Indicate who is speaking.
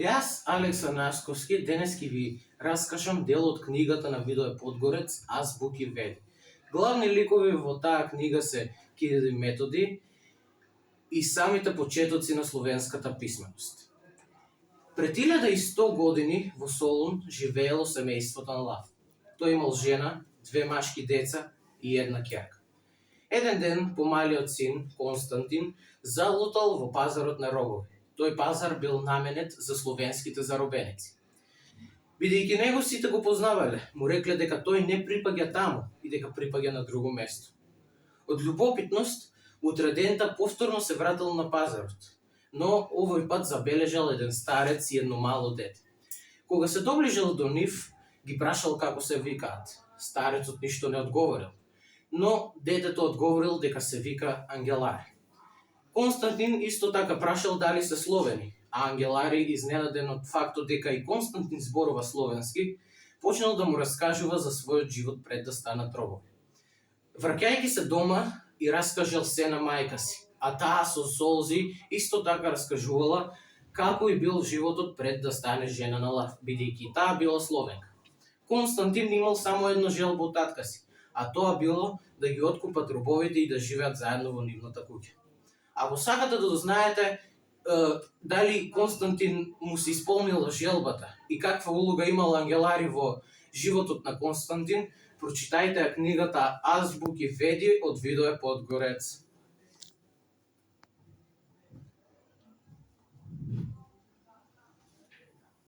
Speaker 1: Јас, Алекса Насковски, денес ќе ви раскажам дел од книгата на Видое Подгорец Азбуки Веди. Главни ликови во таа книга се Кирил и Методи и самите почетоци на словенската писменост. Пред 1100 години во Солун живеело семејството на Лав. Тој имал жена, две машки деца и една ќерка. Еден ден помалиот син, Константин, залутал во пазарот на рогови. Тој пазар бил наменет за словенските заробеници. Бидејќи него сите го познавале, му рекле дека тој не припаѓа таму и дека припаѓа на друго место. Од љубопитност, утредента повторно се вратил на пазарот, но овој пат забележал еден старец и едно мало дете. Кога се доближил до нив, ги прашал како се викаат. Старецот ништо не одговорил, но детето одговорил дека се вика Ангелари. Константин исто така прашал дали се словени, а Ангелари, изненаден од фактот дека и Константин зборува словенски, почнал да му раскажува за својот живот пред да станат робови. Враќајќи се дома и раскажал се на мајка си, а таа со солзи исто така раскажувала како и бил животот пред да стане жена на Лав, бидејќи таа била словенка. Константин имал само едно желба од татка си, а тоа било да ги откупат робовите и да живеат заедно во нивната куќа. Ако сакате да дознаете дали Константин му се исполнила желбата и каква улога имал Ангелари во животот на Константин, прочитајте книгата Азбуки Веди од Видое Подгорец.